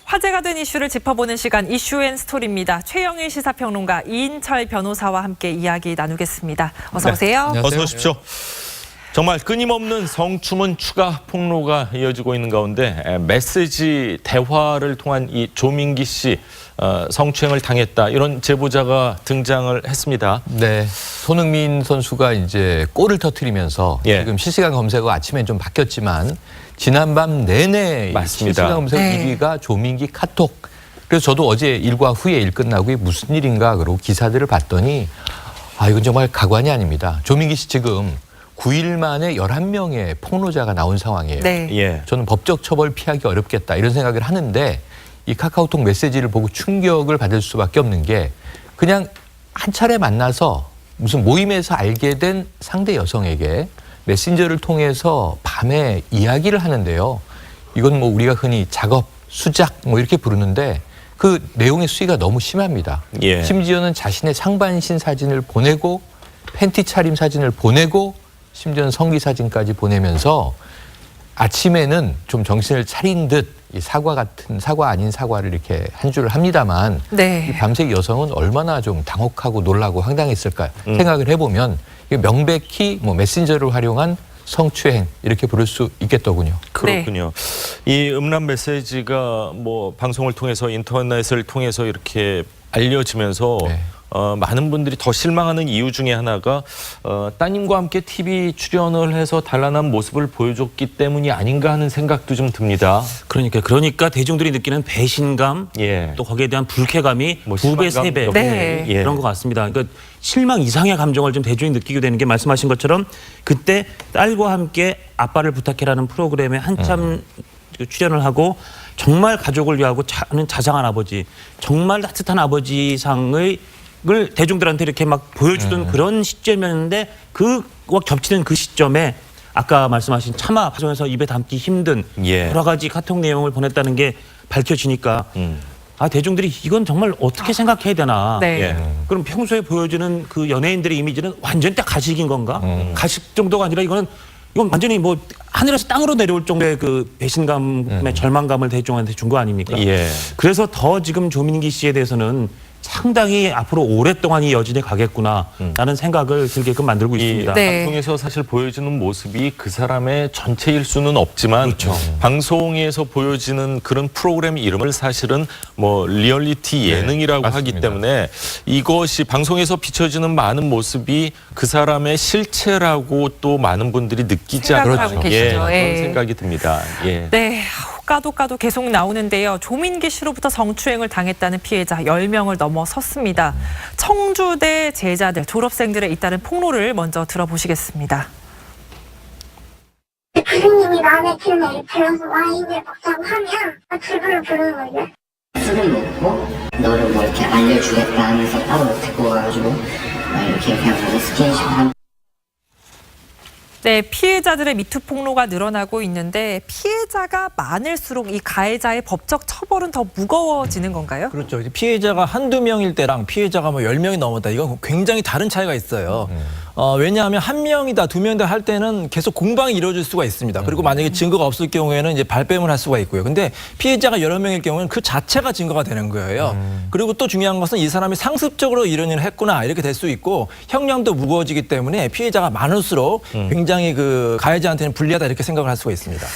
화제가 된 이슈를 짚어보는 시간 이슈앤스토리입니다. 최영일 시사평론가, 이인철 변호사와 함께 이야기 나누겠습니다. 어서 오세요. 네, 어서 오십시오. 정말 끊임없는 성추문 추가 폭로가 이어지고 있는 가운데 메시지 대화를 통한 이 조민기 씨 성추행을 당했다, 이런 제보자가 등장을 했습니다. 네, 손흥민 선수가 이제 골을 터뜨리면서 지금 실시간 검색어 아침엔 좀 바뀌었지만 지난밤 내내 맞습니다. 실시간 검색어 1위가 조민기 카톡. 그래서 저도 어제 일과 후에 일 끝나고 이게 무슨 일인가 그러고 기사들을 봤더니 이건 정말 가관이 아닙니다. 조민기 씨 지금 9일 만에 11명의 폭로자가 나온 상황이에요. 네. 저는 법적 처벌 피하기 어렵겠다 이런 생각을 하는데 이 카카오톡 메시지를 보고 충격을 받을 수밖에 없는 게 그냥 한 차례 만나서 무슨 모임에서 알게 된 상대 여성에게 메신저를 통해서 밤에 이야기를 하는데요. 이건 뭐 우리가 흔히 작업, 수작 뭐 이렇게 부르는데 그 내용의 수위가 너무 심합니다. 심지어는 자신의 상반신 사진을 보내고 팬티 차림 사진을 보내고 심지어는 성기 사진까지 보내면서 아침에는 좀 정신을 차린 듯 이 사과 같은 사과 아닌 사과를 이렇게 한 줄을 합니다만 이 밤새 여성은 얼마나 좀 당혹하고 놀라고 황당했을까 생각을 해보면 이게 명백히 뭐 메신저를 활용한 성추행 이렇게 부를 수 있겠더군요. 그렇군요. 이 음란 메시지가 뭐 방송을 통해서 인터넷을 통해서 이렇게 알려지면서 많은 분들이 더 실망하는 이유 중에 하나가 따님과 함께 TV 출연을 해서 단란한 모습을 보여줬기 때문이 아닌가 하는 생각도 좀 듭니다. 그러니까 대중들이 느끼는 배신감, 또 거기에 대한 불쾌감이 뭐 2배, 3배 그런 것 같습니다. 그러니까 실망 이상의 감정을 좀 대중이 느끼게 되는 게 말씀하신 것처럼 그때 딸과 함께 아빠를 부탁해라는 프로그램에 한참 출연을 하고 정말 가족을 위하고 하는 자상한 아버지, 정말 따뜻한 아버지상을 대중들한테 이렇게 막 보여주던 그런 시점이었는데 그와 겹치는 그 시점에 아까 말씀하신 차마 방송에서 입에 담기 힘든 여러 가지 카톡 내용을 보냈다는 게 밝혀지니까 대중들이 이건 정말 어떻게 생각해야 되나. 그럼 평소에 보여주는 그 연예인들의 이미지는 완전히 딱 가식인 건가? 가식 정도가 아니라 이건 완전히 뭐 하늘에서 땅으로 내려올 정도의 그 배신감의 절망감을 대중한테 준 거 아닙니까? 그래서 더 지금 조민기 씨에 대해서는 상당히 앞으로 오랫동안 이 여진에 가겠구나라는 생각을 들게끔 만들고 있습니다. 방송에서 사실 보여지는 모습이 그 사람의 전체일 수는 없지만 방송에서 보여지는 그런 프로그램 이름을 사실은 뭐 리얼리티 예능이라고 하기 때문에 이것이 방송에서 비춰지는 많은 모습이 그 사람의 실체라고 또 많은 분들이 느끼지 않을까 그런 생각이 듭니다. 까도 계속 나오는데요. 조민기 씨로부터 성추행을 당했다는 피해자 10명을 넘어섰습니다. 청주대 제자들, 졸업생들의 잇따른 폭로를 먼저 들어보시겠습니다. 교수님이 마음에 드는 애를 불러서 와인을 먹자고 하면 그분을 부르는 거예요. 술을 먹고 너를 뭐 이렇게 알려주겠다 하면서 따로 데리고 와가지고 이렇게 그냥 스킨십 한. 피해자들의 미투 폭로가 늘어나고 있는데 피해자가 많을수록 이 가해자의 법적 처벌은 더 무거워지는 건가요? 그렇죠. 피해자가 한두 명일 때랑 피해자가 뭐 10명이 넘었다. 이건 굉장히 다른 차이가 있어요. 왜냐하면 한 명이다, 두 명이다 할 때는 계속 공방이 이루어질 수가 있습니다. 그리고 만약에 증거가 없을 경우에는 이제 발뺌을 할 수가 있고요. 근데 피해자가 여러 명일 경우에는 그 자체가 증거가 되는 거예요. 그리고 또 중요한 것은 이 사람이 상습적으로 이런 일을 했구나 이렇게 될 수 있고 형량도 무거워지기 때문에 피해자가 많을수록 굉장히 그 가해자한테는 불리하다 이렇게 생각을 할 수가 있습니다.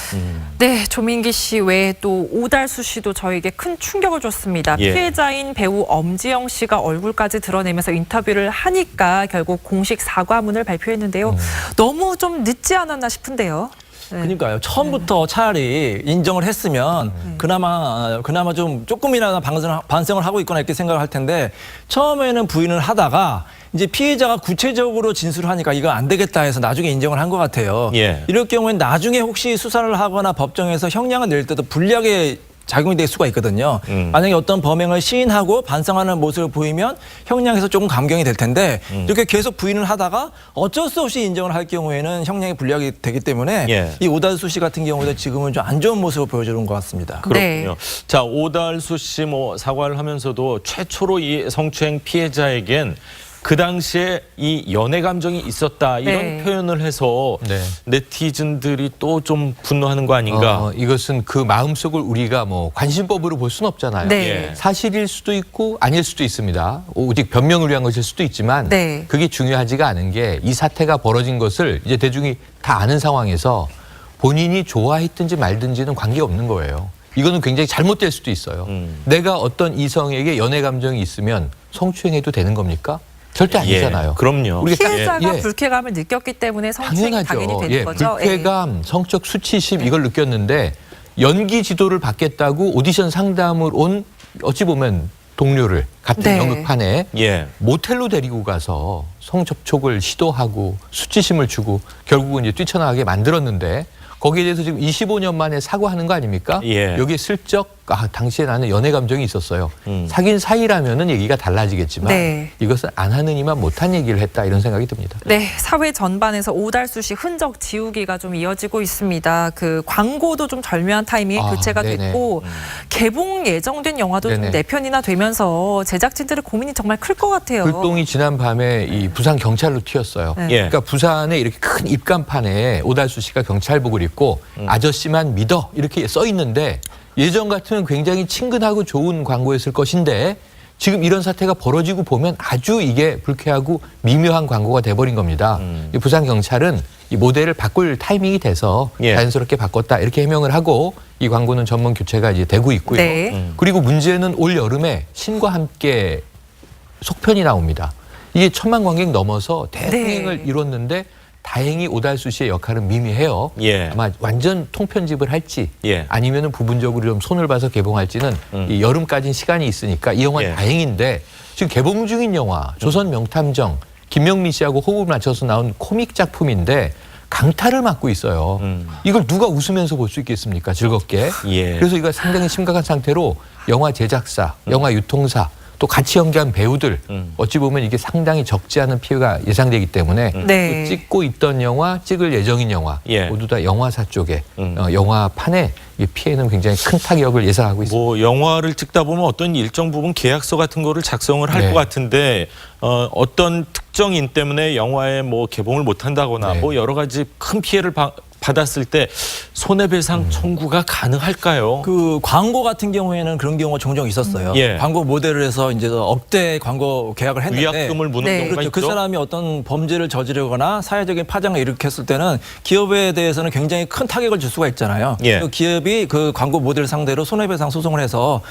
조민기 씨 외에 또 오달수 씨도 저에게 큰 충격을 줬습니다. 피해자인 배우 엄지영 씨가 얼굴까지 드러내면서 인터뷰를 하니까 결국 공식 사과문을 발표했는데요. 너무 좀 늦지 않았나 싶은데요. 그러니까요. 처음부터 차라리 인정을 했으면 그나마 좀 조금이라도 반성을 하고 있거나 이렇게 생각을 할 텐데 처음에는 부인을 하다가 이제 피해자가 구체적으로 진술을 하니까 이거 안 되겠다 해서 나중에 인정을 한 것 같아요. 이럴 경우에는 나중에 혹시 수사를 하거나 법정에서 형량을 낼 때도 불리하게 작용이 될 수가 있거든요. 만약에 어떤 범행을 시인하고 반성하는 모습을 보이면 형량에서 조금 감경이 될 텐데 이렇게 계속 부인을 하다가 어쩔 수 없이 인정을 할 경우에는 형량이 불리하게 되기 때문에 이 오달수 씨 같은 경우도 지금은 좀 안 좋은 모습을 보여주는 것 같습니다. 그렇군요. 자, 오달수 씨 뭐 사과를 하면서도 최초로 이 성추행 피해자에겐 그 당시에 이 연애 감정이 있었다 이런 네. 표현을 해서 네. 네티즌들이 또 좀 분노하는 거 아닌가. 이것은 그 마음속을 우리가 뭐 관심법으로 볼 수는 없잖아요. 네. 예. 사실일 수도 있고 아닐 수도 있습니다. 오직 변명을 위한 것일 수도 있지만 네. 그게 중요하지가 않은 게 이 사태가 벌어진 것을 이제 대중이 다 아는 상황에서 본인이 좋아했든지 말든지는 관계없는 거예요. 이거는 굉장히 잘못될 수도 있어요. 내가 어떤 이성에게 연애 감정이 있으면 성추행해도 되는 겁니까? 절대 아니잖아요. 예, 그럼요. 우리가 피해자가 예. 불쾌감을 느꼈기 때문에 성추행이 당연히 되는 거죠. 불쾌감, 성적 수치심 이걸 느꼈는데 연기 지도를 받겠다고 오디션 상담을 온 어찌 보면 동료를 같은 네. 연극판에 예. 모텔로 데리고 가서 성접촉을 시도하고 수치심을 주고 결국은 이제 뛰쳐나가게 만들었는데 거기에 대해서 지금 25년 만에 사과하는 거 아닙니까? 예. 여기에 슬쩍 당시에 나는 연애 감정이 있었어요. 사귄 사이라면은 얘기가 달라지겠지만 네. 이것은 안 하는 이만 못한 얘기를 했다 이런 생각이 듭니다. 네, 사회 전반에서 오달수 씨 흔적 지우기가 좀 이어지고 있습니다. 그 광고도 좀 절묘한 타이밍에 교체가 네네. 됐고 개봉 예정된 영화도 좀 네네. 4편이나 되면서 제작진들의 고민이 정말 클 것 같아요. 불똥이 지난 밤에 이 부산 경찰로 튀었어요. 네. 예. 그러니까 부산에 이렇게 큰 입간판에 오달수 씨가 경찰복을 입고 아저씨만 믿어 이렇게 써 있는데 예전 같으면 굉장히 친근하고 좋은 광고였을 것인데 지금 이런 사태가 벌어지고 보면 아주 이게 불쾌하고 미묘한 광고가 돼버린 겁니다. 이 부산 경찰은 이 모델을 바꿀 타이밍이 돼서 예. 자연스럽게 바꿨다 이렇게 해명을 하고 이 광고는 전면 교체가 이제 되고 있고요. 네. 그리고 문제는 올 여름에 신과 함께 속편이 나옵니다. 이게 1000만 관객 넘어서 대흥행을 네. 이뤘는데 다행히 오달수 씨의 역할은 미미해요. 예. 아마 완전 통편집을 할지 예. 아니면은 부분적으로 좀 손을 봐서 개봉할지는 이 여름까지는 시간이 있으니까 이 영화는 예. 다행인데 지금 개봉 중인 영화 조선 명탐정 김명민 씨하고 호흡을 맞춰서 나온 코믹 작품인데 강타를 맞고 있어요. 이걸 누가 웃으면서 볼 수 있겠습니까? 즐겁게. 예. 그래서 이거 상당히 심각한 상태로 영화 제작사, 영화 유통사 또 같이 연기한 배우들 어찌 보면 이게 상당히 적지 않은 피해가 예상되기 때문에 네. 또 찍고 있던 영화, 찍을 예정인 영화 예. 모두 다 영화사 쪽에 영화판에 이 피해는 굉장히 큰 타격을 예상하고 있습니다. 뭐 영화를 찍다 보면 어떤 일정 부분 계약서 같은 거를 작성을 할 네. 것 같은데 어떤 특정인 때문에 영화에 뭐 개봉을 못 한다거나 네. 뭐 여러 가지 큰 피해를 받았을 때 손해배상 청구가 가능할까요? 그 광고 같은 경우에는 그런 경우가 종종 있었어요. 예. 광고 모델을 해서 이제 억대 광고 계약을 했는데 위약금을 무는 네. 경우가 그렇죠. 있죠. 그 사람이 어떤 범죄를 저지르거나 사회적인 파장을 일으켰을 때는 기업에 대해서는 굉장히 큰 타격을 줄 수가 있잖아요. 예. 그 기업이 그 광고 모델 상대로 손해배상 소송을 해서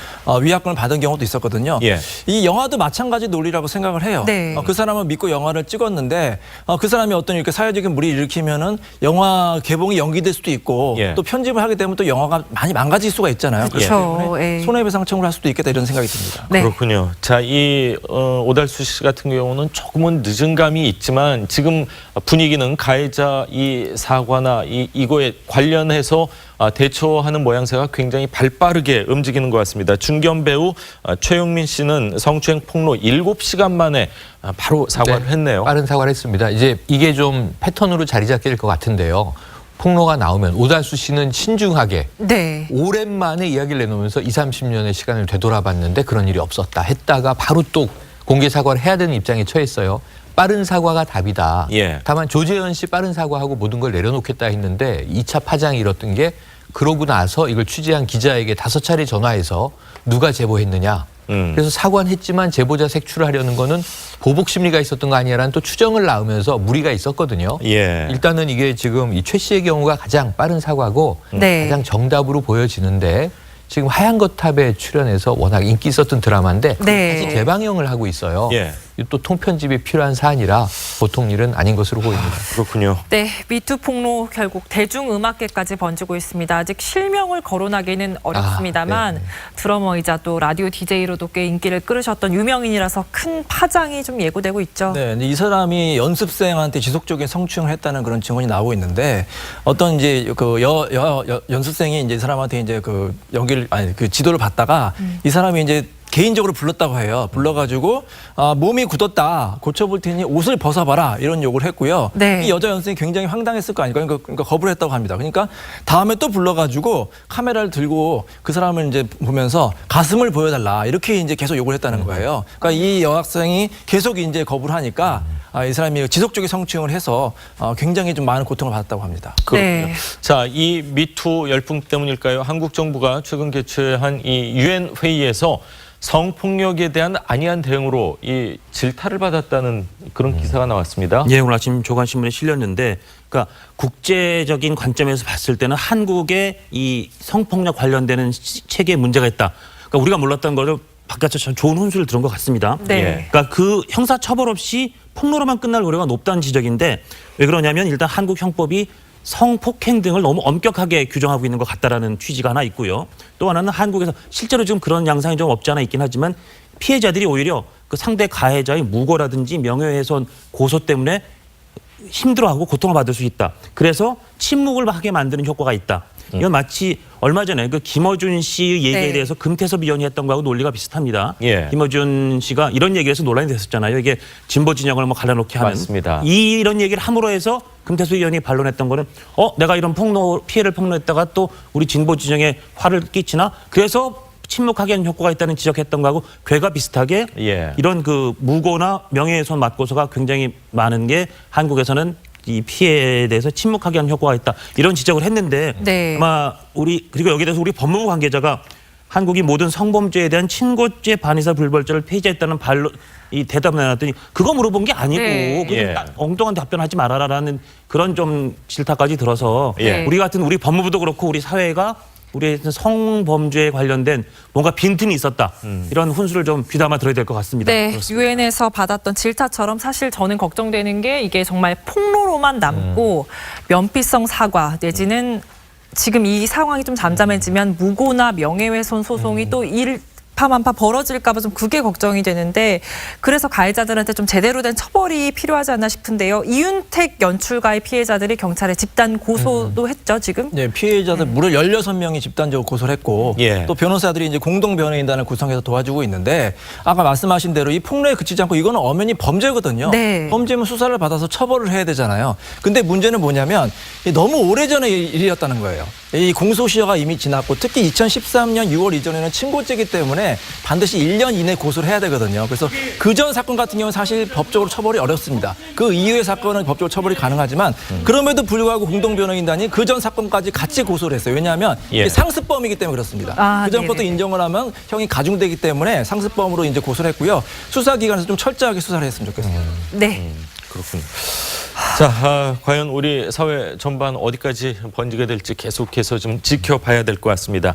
위약금을 받은 경우도 있었거든요. 예. 이 영화도 마찬가지 논리라고 생각을 해요. 네. 그 사람은 믿고 영화를 찍었는데 그 사람이 어떤 이렇게 사회적인 무리를 일으키면은 영화 개봉이 연기될 수도 있고 예. 또 편집을 하게 되면 또 영화가 많이 망가질 수가 있잖아요. 그렇기 그렇죠. 때문에 예. 손해배상 청구를 할 수도 있겠다 이런 생각이 듭니다. 네. 그렇군요. 자, 이 오달수 씨 같은 경우는 조금은 늦은 감이 있지만 지금 분위기는 가해자 이 사과나 이거에 관련해서 대처하는 모양새가 굉장히 발빠르게 움직이는 것 같습니다. 중견 배우 최용민 씨는 성추행 폭로 7시간 만에 바로 사과를 네, 했네요. 빠른 사과를 했습니다. 이제 이게 좀 패턴으로 자리 잡게 될 것 같은데요. 폭로가 나오면 오달수 씨는 신중하게 네. 오랜만에 이야기를 내놓으면서 20, 30년의 시간을 되돌아봤는데 그런 일이 없었다 했다가 바로 또 공개 사과를 해야 되는 입장에 처했어요. 빠른 사과가 답이다. 예. 다만 조재현 씨 빠른 사과하고 모든 걸 내려놓겠다 했는데 2차 파장이 일었던 게 그러고 나서 이걸 취재한 기자에게 5차례 전화해서 누가 제보했느냐. 그래서 사과는 했지만 제보자 색출을 하려는 거는 보복 심리가 있었던 거 아니냐라는 또 추정을 낳으면서 무리가 있었거든요. 예. 일단은 이게 지금 이 최 씨의 경우가 가장 빠른 사과고 네. 가장 정답으로 보여지는데 지금 하얀 거탑에 출연해서 워낙 인기 있었던 드라마인데 네. 다시 재방영을 하고 있어요. 예. 또 통편집이 필요한 사안이라 보통 일은 아닌 것으로 보입니다. 그렇군요. 네, 미투 폭로 결국 대중음악계까지 번지고 있습니다. 아직 실명을 거론하기는 어렵습니다만 네. 드러머이자 또 라디오 DJ로도 꽤 인기를 끌으셨던 유명인이라서 큰 파장이 좀 예고되고 있죠. 네, 근데 이 사람이 연습생한테 지속적인 성추행을 했다는 그런 증언이 나오고 있는데 어떤 이제 그 연습생이 이제 이 사람한테 이제 그 연기를 그 지도를 받다가 이 사람이 이제 개인적으로 불렀다고 해요. 불러가지고 몸이 굳었다. 고쳐볼 테니 옷을 벗어봐라. 이런 요구를 했고요. 네. 이 여자 연수생이 굉장히 황당했을 거 아닙니까? 그러니까 거부를 했다고 합니다. 그러니까 다음에 또 불러가지고 카메라를 들고 그 사람을 이제 보면서 가슴을 보여달라. 이렇게 이제 계속 요구를 했다는 거예요. 그러니까 이 여학생이 계속 이제 거부를 하니까 이 사람이 지속적인 성추행을 해서 굉장히 좀 많은 고통을 받았다고 합니다. 네. 그렇군요. 자, 이 미투 열풍 때문일까요? 한국 정부가 최근 개최한 이 유엔 회의에서 성폭력에 대한 안이한 대응으로 이 질타를 받았다는 그런 기사가 나왔습니다. 예, 오늘 아침 조간신문에 실렸는데, 그러니까 국제적인 관점에서 봤을 때는 한국의 이 성폭력 관련되는 체계에 문제가 있다. 그러니까 우리가 몰랐던 거를 바깥에서 좋은 혼수를 들은 것 같습니다. 네. 그러니까 그 형사 처벌 없이 폭로로만 끝날 우려가 높다는 지적인데, 왜 그러냐면 일단 한국 형법이 성폭행 등을 너무 엄격하게 규정하고 있는 것 같다라는 취지가 하나 있고요. 또 하나는 한국에서 실제로 지금 그런 양상이 좀 없지 않아 있긴 하지만 피해자들이 오히려 그 상대 가해자의 무고라든지 명예훼손 고소 때문에 힘들어하고 고통을 받을 수 있다. 그래서 침묵을 하게 만드는 효과가 있다. 이건 마치 얼마 전에 그 김어준 씨 얘기에 네. 대해서 금태섭 위원이 했던 거하고 논리가 비슷합니다. 예. 김어준 씨가 이런 얘기를 해서 논란이 됐었잖아요. 이게 진보 진영을 뭐 갈라놓게 하는. 맞습니다. 이런 얘기를 함으로 해서 금태섭 위원이 반론했던 거는 내가 이런 피해를 폭로했다가 또 우리 진보 진영에 화를 끼치나? 그래서 침묵하게 하는 효과가 있다는 지적했던 거하고 괴가 비슷하게 예. 이런 그 무고나 명예훼손 맞고서가 굉장히 많은 게 한국에서는 이 피해에 대해서 침묵하게 하는 효과가 있다. 이런 지적을 했는데 네. 아마 그리고 여기에 대해서 우리 법무부 관계자가 한국이 모든 성범죄에 대한 친고죄 반의사 불벌죄를 폐지했다는 이 대답을 내놨더니 그거 물어본 게 아니고 네. 그냥 예. 엉뚱한 답변하지 말아라라는 그런 좀 질타까지 들어서 예. 우리 법무부도 그렇고 우리 사회가 우리의 성범죄에 관련된 뭔가 빈틈이 있었다. 이런 훈수를 좀 귀담아 들어야 될 것 같습니다. 네, 유엔에서 받았던 질타처럼 사실 저는 걱정되는 게 이게 정말 폭로로만 남고 면피성 사과 내지는 지금 이 상황이 좀 잠잠해지면 무고나 명예훼손 소송이 또 일파만파 벌어질까 봐 좀 그게 걱정이 되는데 그래서 가해자들한테 좀 제대로 된 처벌이 필요하지 않나 싶은데요. 이윤택 연출가의 피해자들이 경찰에 집단 고소도 했죠, 지금? 네, 피해자들 무려 16명이 집단적으로 고소를 했고 예. 또 변호사들이 이제 공동 변호인단을 구성해서 도와주고 있는데 아까 말씀하신 대로 이 폭로에 그치지 않고 이거는 엄연히 범죄거든요. 네. 범죄면 수사를 받아서 처벌을 해야 되잖아요. 근데 문제는 뭐냐면 너무 오래전의 일이었다는 거예요. 이 공소시효가 이미 지났고 특히 2013년 6월 이전에는 친고죄이기 때문에 반드시 1년 이내 고소를 해야 되거든요. 그래서 그전 사건 같은 경우는 사실 법적으로 처벌이 어렵습니다. 그 이후의 사건은 법적으로 처벌이 가능하지만 그럼에도 불구하고 공동변호인단이 그전 사건까지 같이 고소를 했어요. 왜냐하면 이게 상습범이기 때문에 그렇습니다. 그전 것도 인정을 하면 형이 가중되기 때문에 상습범으로 이제 고소를 했고요. 수사기관에서 좀 철저하게 수사를 했으면 좋겠습니다. 네. 그렇군요. 자, 과연 우리 사회 전반 어디까지 번지게 될지 계속해서 좀 지켜봐야 될 것 같습니다.